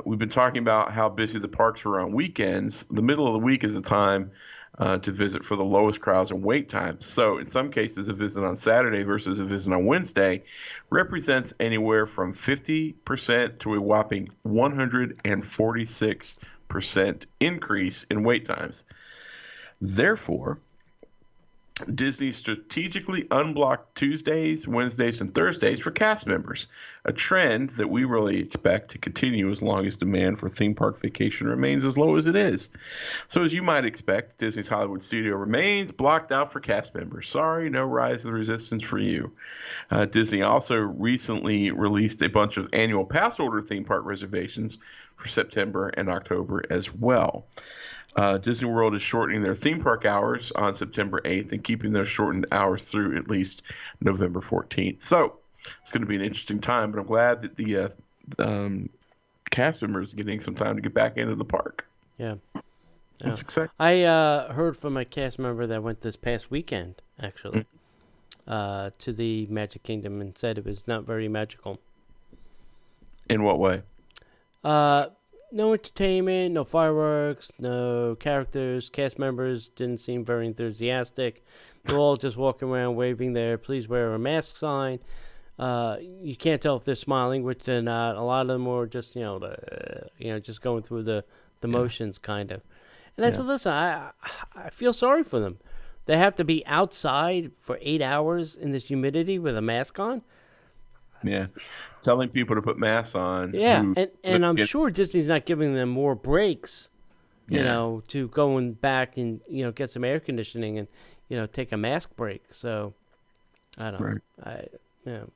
we've been talking about how busy the parks are on weekends. The middle of the week is a time to visit for the lowest crowds and wait times. So in some cases, a visit on Saturday versus a visit on Wednesday represents anywhere from 50% to a whopping 146% increase in wait times. Therefore, Disney strategically unblocked Tuesdays, Wednesdays, and Thursdays for cast members, a trend that we really expect to continue as long as demand for theme park vacation remains as low as it is. So as you might expect, Disney's Hollywood studio remains blocked out for cast members. Sorry, no rise of the resistance for you. Disney also recently released a bunch of annual pass holder theme park reservations for September and October as well. Disney World is shortening their theme park hours on September 8th and keeping those shortened hours through at least November 14th. So it's going to be an interesting time, but I'm glad that the cast members are getting some time to get back into the park. Yeah. That's exciting. I heard from a cast member that went this past weekend, actually, to the Magic Kingdom and said it was not very magical. In what way? No entertainment, no fireworks, no characters. Cast members didn't seem very enthusiastic. They're all just walking around waving their "please wear a mask" sign. You can't tell if they're smiling, which they're not. A lot of them were just, just going through the motions, kind of. And I said, listen, I feel sorry for them. They have to be outside for 8 hours in this humidity with a mask on. Yeah, telling people to put masks on. Yeah, and I'm sure Disney's not giving them more breaks, you know, to going back and, get some air conditioning and, take a mask break. So, I don't know.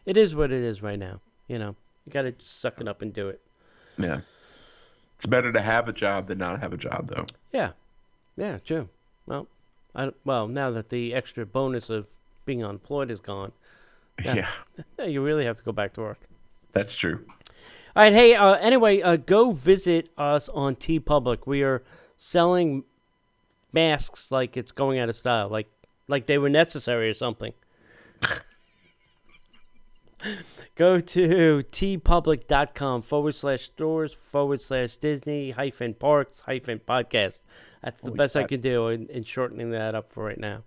It is what it is right now. You got to suck it up and do it. Yeah. It's better to have a job than not have a job, though. Yeah. Yeah, true. Well, now that the extra bonus of being unemployed is gone, you really have to go back to work. That's true. All right, hey, anyway, go visit us on TeePublic. We are selling masks like it's going out of style, like they were necessary or something. Go to teepublic.com/stores/Disney-parks-podcast. That's the best I can do in shortening that up for right now.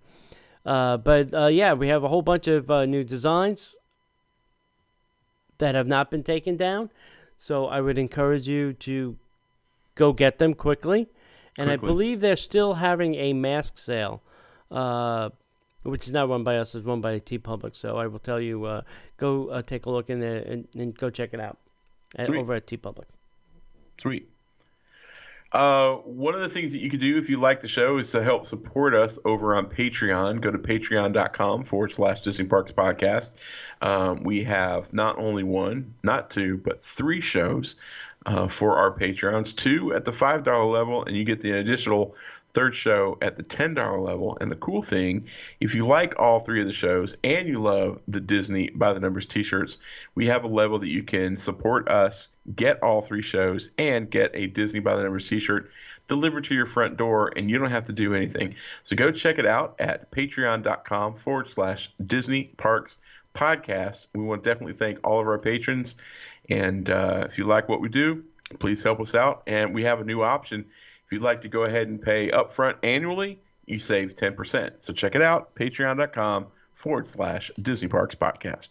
But we have a whole bunch of new designs that have not been taken down. So I would encourage you to go get them quickly. And I believe they're still having a mask sale, which is not run by us, it's run by TeePublic. So I will tell you, go take a look in there and go check it out over at TeePublic. Sweet. One of the things that you can do if you like the show is to help support us over on Patreon. Go to patreon.com/Disney Parks Podcast. We have not only one, not two, but three shows for our Patreons. Two at the $5 level, and you get the additional third show at the $10 level. And the cool thing, if you like all three of the shows and you love the Disney by the Numbers t-shirts, we have a level that you can support us, get all three shows, and get a Disney by the Numbers t-shirt delivered to your front door, and you don't have to do anything. So go check it out at patreon.com/Disney Parks Podcast. We want to definitely thank all of our patrons. And if you like what we do, please help us out. And we have a new option. If you'd like to go ahead and pay upfront annually, you save 10%. So check it out, patreon.com/Disney Parks Podcast.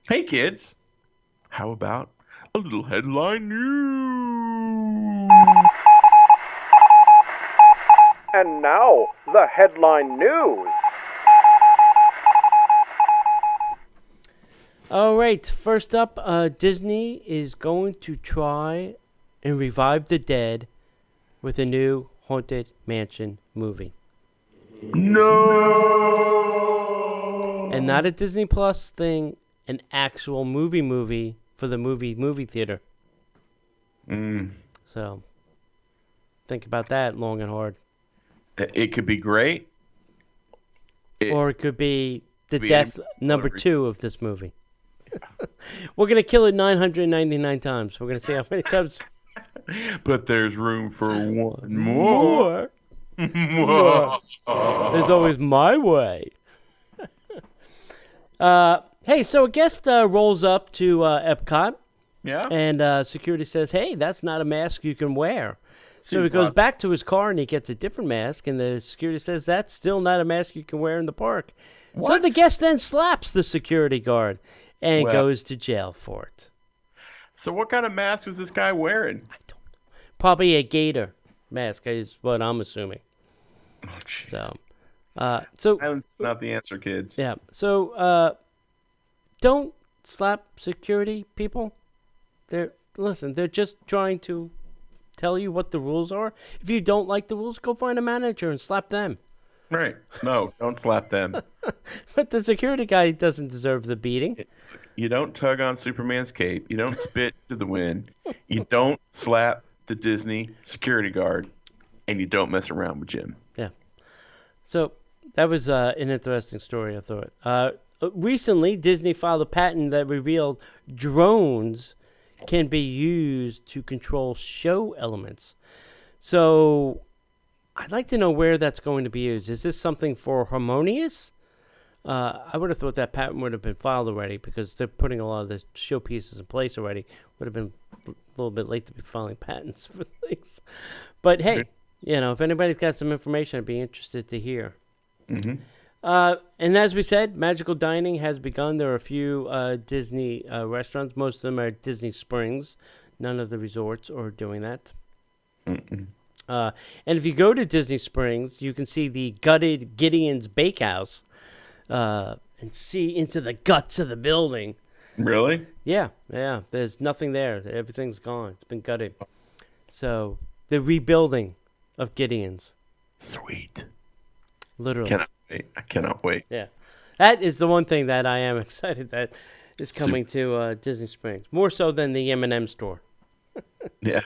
Hey, kids. How about a little headline news? And now, the headline news. All right, first up, Disney is going to try and revive the dead with a new Haunted Mansion movie. No! And not a Disney Plus thing, an actual movie for the movie theater. So, think about that long and hard. It could be great. Or it could be the death number 2 of this movie. We're going to kill it 999 times. We're going to see how many times. But there's room for one more. More. There's always my way. Hey, so a guest rolls up to Epcot. Yeah. And security says, hey, that's not a mask you can wear. So he goes back to his car and he gets a different mask. And the security says, that's still not a mask you can wear in the park. What? So the guest then slaps the security guard and goes to jail for it. So what kind of mask was this guy wearing? I don't know. Probably a gator mask is what I'm assuming. Oh, so that's not the answer, kids. Yeah. So don't slap security people. They're just trying to tell you what the rules are. If you don't like the rules, go find a manager and slap them. Right. No, don't slap them. But the security guy doesn't deserve the beating. You don't tug on Superman's cape. You don't spit to the wind. You don't slap the Disney security guard. And you don't mess around with Jim. Yeah. So that was an interesting story, I thought. Recently, Disney filed a patent that revealed drones can be used to control show elements. So I'd like to know where that's going to be used. Is this something for Harmonious? I would have thought that patent would have been filed already because they're putting a lot of the show pieces in place already. Would have been a little bit late to be filing patents for things. But hey, if anybody's got some information, I'd be interested to hear. Mm-hmm. And as we said, Magical Dining has begun. There are a few Disney restaurants. Most of them are Disney Springs. None of the resorts are doing that. Mm-mm. And if you go to Disney Springs, you can see the gutted Gideon's Bakehouse and see into the guts of the building. Really? Yeah. There's nothing there. Everything's gone. It's been gutted. So the rebuilding of Gideon's. Sweet. Literally. I cannot wait. Yeah. That is the one thing that I am excited that is coming to Disney Springs. More so than the M&M store. Yeah.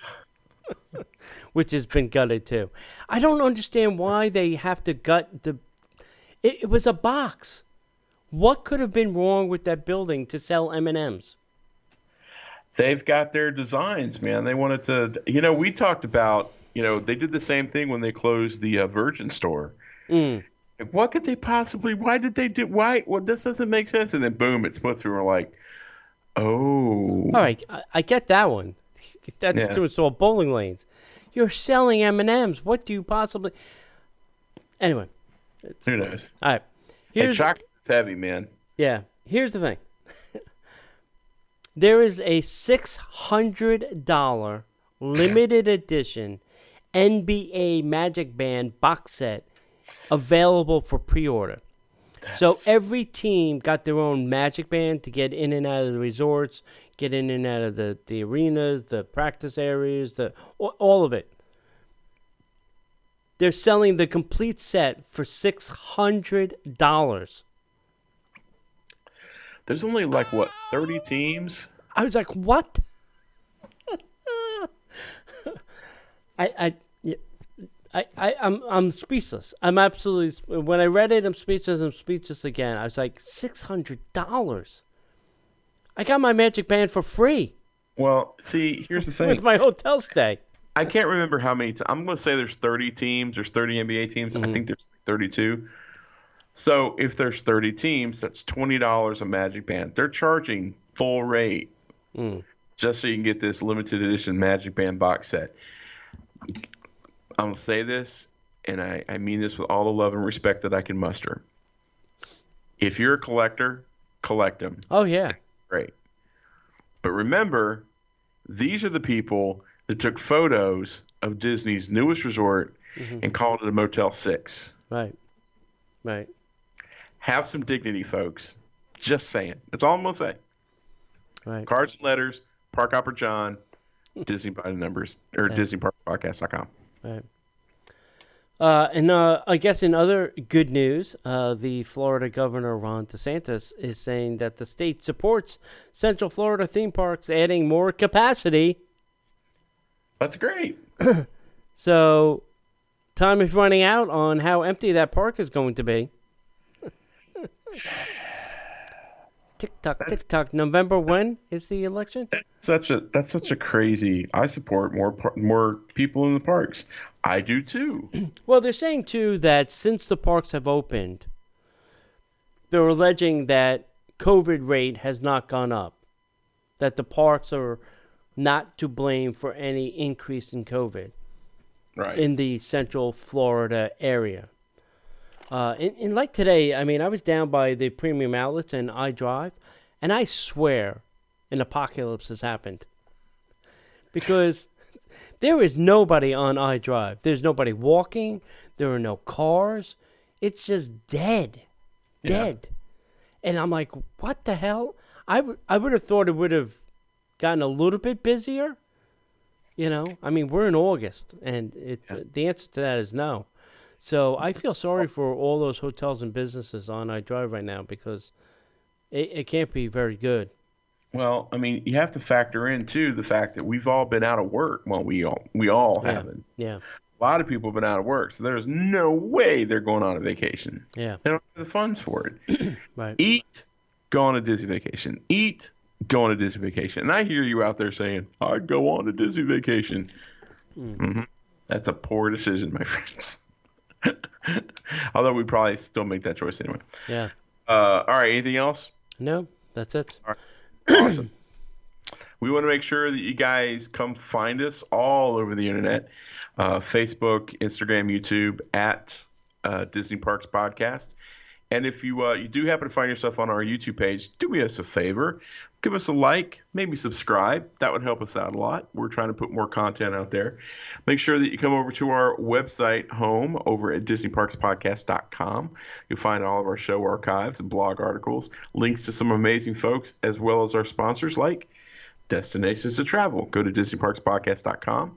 Which has been gutted too. I don't understand why they have to gut the... It was a box. What could have been wrong with that building to sell M&Ms? They've got their designs, man. They wanted to... we talked about... they did the same thing when they closed the Virgin store. What could they possibly... Why did they do... Why? Well, this doesn't make sense. And then boom, it splits through. We're like, oh. All right, I get that one. That's to install bowling lanes. You're selling M&Ms. What do you possibly... Anyway. Who knows? All right. Chocolate's heavy, man. Yeah. Here's the thing. There is a $600 limited edition NBA Magic Band box set available for pre-order. So every team got their own Magic Band to get in and out of the resorts, get in and out of the arenas, the practice areas, all of it. They're selling the complete set for $600. There's only 30 teams? I was like, what? I'm speechless. I'm absolutely, when I read it, I'm speechless again. I was like, $600. I got my Magic Band for free. Well, see, here's the thing. With my hotel stay. I can't remember how many. I'm going to say there's 30 teams. There's 30 NBA teams. I think there's 32. So if there's 30 teams, that's $20 a Magic Band. They're charging full rate just so you can get this limited edition Magic Band box set. I'm going to say this, and I mean this with all the love and respect that I can muster. If you're a collector, collect them. Oh, yeah. Great. But remember, these are the people that took photos of Disney's newest resort and called it a Motel 6. Right. Have some dignity, folks. Just saying. That's all I'm going to say. Right. Cards and letters, Park Hopper John, Disney by the numbers, or DisneyParksPodcast.com. Right. And I guess in other good news, the Florida Governor Ron DeSantis is saying that the state supports Central Florida theme parks adding more capacity. That's great. So, time is running out on how empty that park is going to be. Tick tock. November, when is the election? That's such a crazy. I support more people in the parks. I do too. Well, they're saying too that since the parks have opened, they're alleging that COVID rate has not gone up, that the parks are not to blame for any increase in COVID in the Central Florida area. And like today, I mean, I was down by the premium outlets and iDrive, and I swear an apocalypse has happened. Because there is nobody on iDrive. There's nobody walking. There are no cars. It's just dead. Dead. And I'm like, what the hell? I would have thought it would have gotten a little bit busier. You know, I mean, we're in August, and the answer to that is no. So I feel sorry for all those hotels and businesses on iDrive right now because it can't be very good. Well, I mean, you have to factor in too the fact that we've all been out of work. Well, we all haven't. Yeah. A lot of people have been out of work, so there's no way they're going on a vacation. Yeah. They don't have the funds for it. Right. Eat, go on a Disney vacation. Eat, go on a Disney vacation. And I hear you out there saying, I'd go on a Disney vacation. That's a poor decision, my friends. Although we probably still make that choice anyway. Yeah. All right. Anything else? No, that's it. All right. Awesome. We want to make sure that you guys come find us all over the internet. Facebook, Instagram, YouTube, at Disney Parks Podcast. And if you do happen to find yourself on our YouTube page, do me us a favor. Give us a like, maybe subscribe. That would help us out a lot. We're trying to put more content out there. Make sure that you come over to our website home over at DisneyParksPodcast.com. You'll find all of our show archives and blog articles, links to some amazing folks, as well as our sponsors like Destinations to Travel. Go to DisneyParksPodcast.com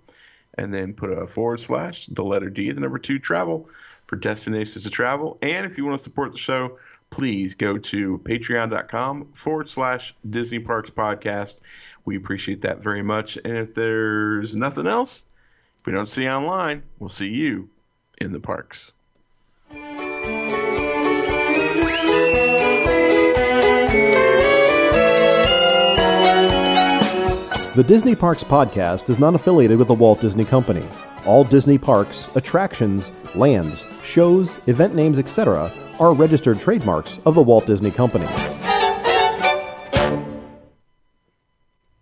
and then put a / the letter D, the number 2, travel for Destinations to Travel. And if you want to support the show, please go to patreon.com / Disney Parks Podcast. We appreciate that very much. And if there's nothing else, if we don't see you online, we'll see you in the parks. The Disney Parks Podcast is not affiliated with the Walt Disney Company. All Disney parks, attractions, lands, shows, event names, etc. are registered trademarks of the Walt Disney Company.